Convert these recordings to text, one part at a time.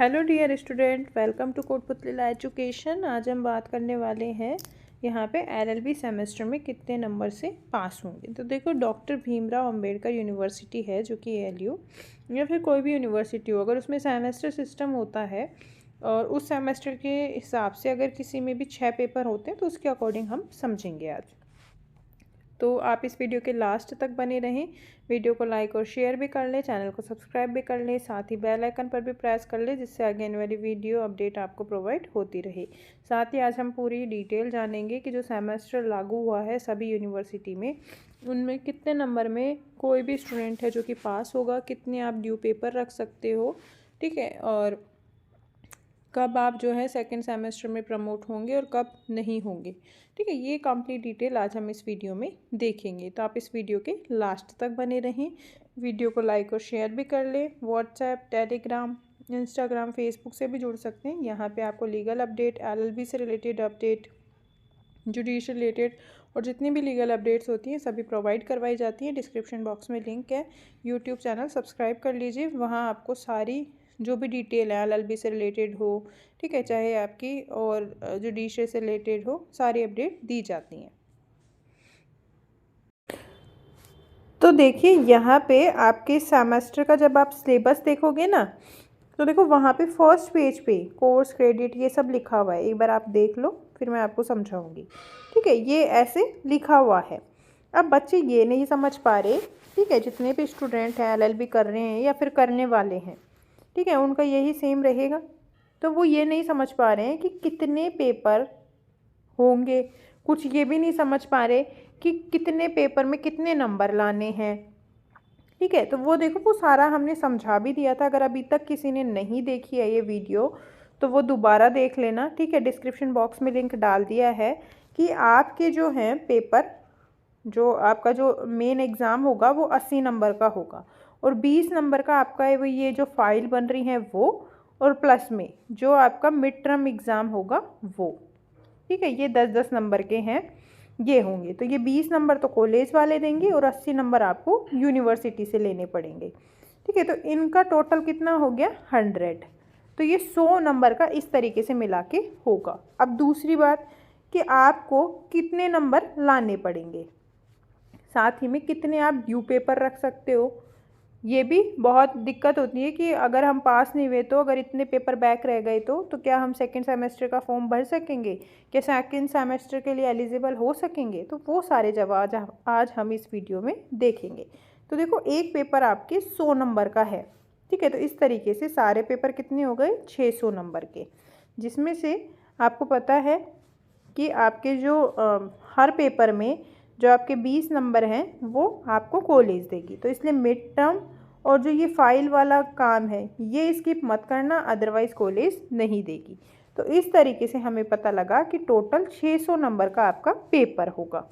Hello dear student, welcome to कोटपुतलिला education. आज हम बात करने वाले हैं यहाँ पे एलएलबी सेमेस्टर में कितने नंबर से पास होंगे। तो देखो, डॉक्टर भीमराव अंबेडकर यूनिवर्सिटी है जो कि एएलयू या फिर कोई भी यूनिवर्सिटी हो, अगर उसमें सेमेस्टर सिस्टम होता है और उस सेमेस्टर के हिसाब से अगर किसी में भी 6 पेपर होते हैं तो उसके अकॉर्डिंग हम समझेंगे आज। तो आप इस वीडियो के लास्ट तक बने रहें। वीडियो को लाइक और शेयर भी कर लें, चैनल को सब्सक्राइब भी कर लें, साथ ही बेल आइकन पर भी प्रेस कर लें जिससे आगे आने वाली वीडियो अपडेट आपको प्रोवाइड होती रहे। साथ ही आज हम पूरी डिटेल जानेंगे कि जो सेमेस्टर लागू हुआ है सभी यूनिवर्सिटी में, उनमें कितने नंबर में कोई भी स्टूडेंट है जो कि पास होगा, कितने आप ड्यू पेपर रख सकते हो, ठीक है, और कब आप जो है सेकंड सेमेस्टर में प्रमोट होंगे और कब नहीं होंगे। ठीक है, ये कंप्लीट डिटेल आज हम इस वीडियो में देखेंगे। तो आप इस वीडियो के लास्ट तक बने रहें। वीडियो को लाइक और शेयर भी कर लें। व्हाट्सएप, टेलीग्राम, इंस्टाग्राम, फेसबुक से भी जुड़ सकते हैं। यहाँ पे आपको लीगल अपडेट, एलएलबी से रिलेटेड अपडेट, जुडिशल रिलेटेड और जितनी भी लीगल अपडेट्स होती हैं सभी प्रोवाइड करवाई जाती हैं। डिस्क्रिप्शन बॉक्स में लिंक है। यूट्यूब चैनल सब्सक्राइब कर लीजिए, वहाँ आपको सारी जो भी डिटेल है एलएलबी से रिलेटेड हो, ठीक है, चाहे आपकी और जुडिशरी से रिलेटेड हो, सारी अपडेट दी जाती हैं। तो देखिए, यहाँ पे आपके सेमेस्टर का जब आप सिलेबस देखोगे ना, तो देखो वहाँ पे फर्स्ट पेज पे कोर्स, क्रेडिट, ये सब लिखा हुआ है। एक बार आप देख लो, फिर मैं आपको समझाऊंगी। ठीक है, ये ऐसे लिखा हुआ है। अब बच्चे ये नहीं समझ पा रहे, ठीक है, जितने भी स्टूडेंट हैं एलएलबी कर रहे हैं या फिर करने वाले हैं, ठीक है, उनका यही सेम रहेगा। तो वो ये नहीं समझ पा रहे हैं कि कितने पेपर होंगे, कुछ ये भी नहीं समझ पा रहे कि कितने पेपर में कितने नंबर लाने हैं। ठीक है, तो वो देखो, वो सारा हमने समझा भी दिया था। अगर अभी तक किसी ने नहीं देखी है ये वीडियो तो वो दोबारा देख लेना। ठीक है, डिस्क्रिप्शन बॉक्स में लिंक डाल दिया है कि आपके जो हैं पेपर, जो आपका जो मेन एग्ज़ाम होगा वो 80 नंबर का होगा और 20 नंबर का आपका वो ये जो फाइल बन रही है वो, और प्लस में जो आपका मिड टर्म एग्ज़ाम होगा वो। ठीक है, ये 10-10 नंबर के हैं, ये होंगे। तो ये 20 नंबर तो कॉलेज वाले देंगे और 80 नंबर आपको यूनिवर्सिटी से लेने पड़ेंगे। ठीक है, तो इनका टोटल कितना हो गया, 100। तो ये 100 नंबर का इस तरीके से मिला के होगा। अब दूसरी बात कि आपको कितने नंबर लाने पड़ेंगे, साथ ही में कितने आप ड्यू पेपर रख सकते हो। ये भी बहुत दिक्कत होती है कि अगर हम पास नहीं हुए तो, अगर इतने पेपर बैक रह गए तो क्या हम सेकंड सेमेस्टर का फॉर्म भर सकेंगे, क्या सेकंड सेमेस्टर के लिए एलिजिबल हो सकेंगे। तो वो सारे जवाब आज हम इस वीडियो में देखेंगे। तो देखो, एक पेपर आपके 100 नंबर का है। ठीक है, तो इस तरीके से सारे पेपर कितने हो गए, 600 नंबर के, जिसमें से आपको पता है कि आपके जो हर पेपर में जो आपके 20 नंबर हैं वो आपको कॉलेज देगी। तो इसलिए मिड टर्म और जो ये फाइल वाला काम है ये स्किप मत करना, अदरवाइज़ कॉलेज नहीं देगी। तो इस तरीके से हमें पता लगा कि टोटल 600 नंबर का आपका पेपर होगा।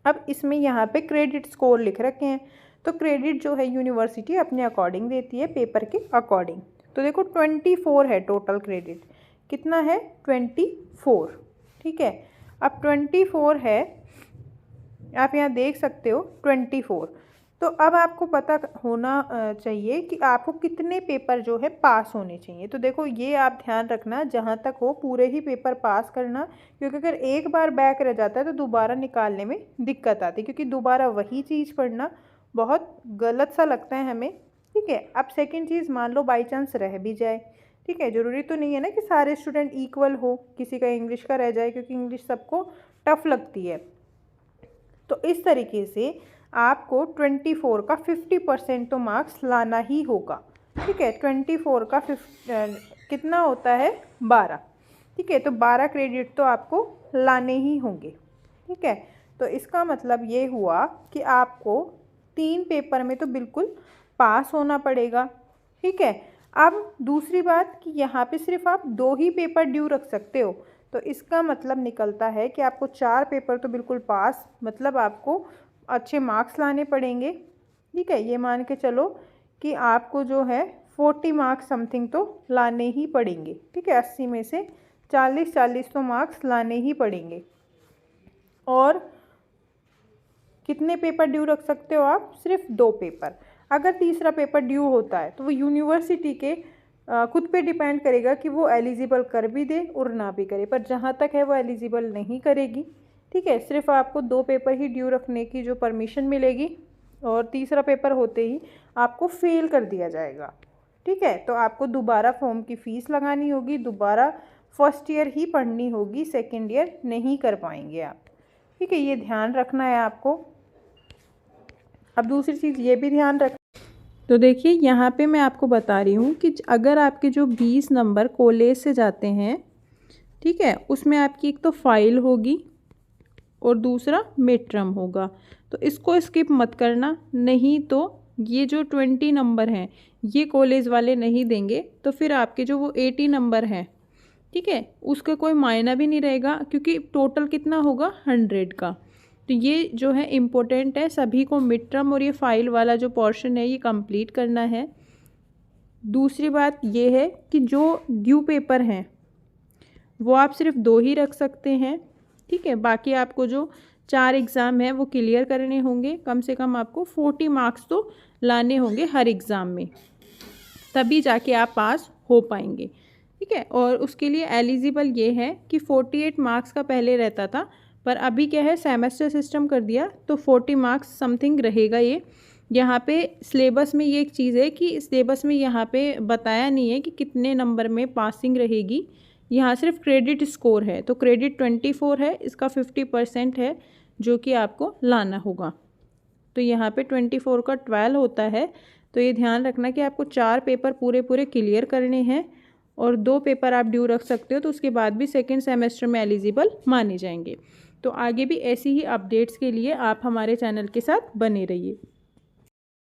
अब इसमें यहाँ पे क्रेडिट स्कोर लिख रखे हैं। तो क्रेडिट जो है यूनिवर्सिटी अपने अकॉर्डिंग देती है, पेपर के अकॉर्डिंग। तो देखो 24 है टोटल क्रेडिट। कितना है, 24। ठीक है, अब 24 है, आप यहाँ देख सकते हो 24। तो अब आपको पता होना चाहिए कि आपको कितने पेपर जो है पास होने चाहिए। तो देखो, ये आप ध्यान रखना, जहाँ तक हो पूरे ही पेपर पास करना, क्योंकि अगर एक बार बैक रह जाता है तो दोबारा निकालने में दिक्कत आती है, क्योंकि दोबारा वही चीज़ पढ़ना बहुत गलत सा लगता है हमें। ठीक है, अब सेकेंड चीज़, मान लो बाई चांस रह भी जाए, ठीक है, ज़रूरी तो नहीं है ना कि सारे स्टूडेंट इक्वल हो, किसी का इंग्लिश का रह जाए, क्योंकि इंग्लिश सबको टफ लगती है। तो इस तरीके से आपको 24 का 50% तो मार्क्स लाना ही होगा। ठीक है, 24 का कितना होता है, 12। ठीक है, तो 12 क्रेडिट तो आपको लाने ही होंगे। ठीक है, तो इसका मतलब ये हुआ कि आपको 3 पेपर में तो बिल्कुल पास होना पड़ेगा। ठीक है, अब दूसरी बात कि यहाँ पे सिर्फ आप 2 ही पेपर ड्यू रख सकते हो। तो इसका मतलब निकलता है कि आपको 4 पेपर तो बिल्कुल पास, मतलब आपको अच्छे मार्क्स लाने पड़ेंगे। ठीक है, ये मान के चलो कि आपको जो है 40 मार्क्स समथिंग तो लाने ही पड़ेंगे। ठीक है, 80 में से 40-40 तो मार्क्स लाने ही पड़ेंगे। और कितने पेपर ड्यू रख सकते हो आप, सिर्फ 2 पेपर। अगर तीसरा पेपर ड्यू होता है तो वो यूनिवर्सिटी के खुद पे डिपेंड करेगा कि वो एलिजिबल कर भी दे और ना भी करे, पर जहाँ तक है वो एलिजिबल नहीं करेगी। ठीक है, सिर्फ आपको 2 पेपर ही ड्यू रखने की जो परमिशन मिलेगी और तीसरा पेपर होते ही आपको फेल कर दिया जाएगा। ठीक है, तो आपको दोबारा फॉर्म की फ़ीस लगानी होगी, दोबारा फर्स्ट ईयर ही पढ़नी होगी, सेकेंड ईयर नहीं कर पाएंगे आप। ठीक है, ये ध्यान रखना है आपको। अब दूसरी चीज़ ये भी ध्यान रख, तो देखिए यहाँ पे मैं आपको बता रही हूँ कि अगर आपके जो 20 नंबर कॉलेज से जाते हैं, ठीक है, उसमें आपकी एक तो फाइल होगी और दूसरा मिड टर्म होगा, तो इसको स्किप मत करना, नहीं तो ये जो 20 नंबर हैं ये कॉलेज वाले नहीं देंगे, तो फिर आपके जो वो 80 नंबर हैं, ठीक है, उसका कोई मायना भी नहीं रहेगा, क्योंकि टोटल कितना होगा 100 का। तो ये जो है इम्पोर्टेंट है, सभी को मिड टर्म और ये फाइल वाला जो पोर्शन है ये कंप्लीट करना है। दूसरी बात ये है कि जो ड्यू पेपर हैं वो आप सिर्फ 2 ही रख सकते हैं। ठीक है, बाकी आपको जो 4 एग्ज़ाम है वो क्लियर करने होंगे, कम से कम आपको 40 मार्क्स तो लाने होंगे हर एग्ज़ाम में, तभी जाके आप पास हो पाएंगे। ठीक है, और उसके लिए एलिजिबल ये है कि 48 मार्क्स का पहले रहता था, पर अभी क्या है सेमेस्टर सिस्टम कर दिया, तो 40 मार्क्स समथिंग रहेगा ये। यहाँ पे सिलेबस में ये एक चीज़ है कि सिलेबस में यहाँ पे बताया नहीं है कि कितने नंबर में पासिंग रहेगी, यहाँ सिर्फ क्रेडिट स्कोर है, तो क्रेडिट 24 है, इसका 50% है जो कि आपको लाना होगा। तो यहाँ पे 24 का 12 होता है, तो ये ध्यान रखना कि आपको 4 पेपर पूरे पूरे क्लियर करने हैं और 2 पेपर आप ड्यू रख सकते हो, तो उसके बाद भी सेकेंड सेमेस्टर में एलिजिबल माने जाएंगे। तो आगे भी ऐसी ही अपडेट्स के लिए आप हमारे चैनल के साथ बने रहिए।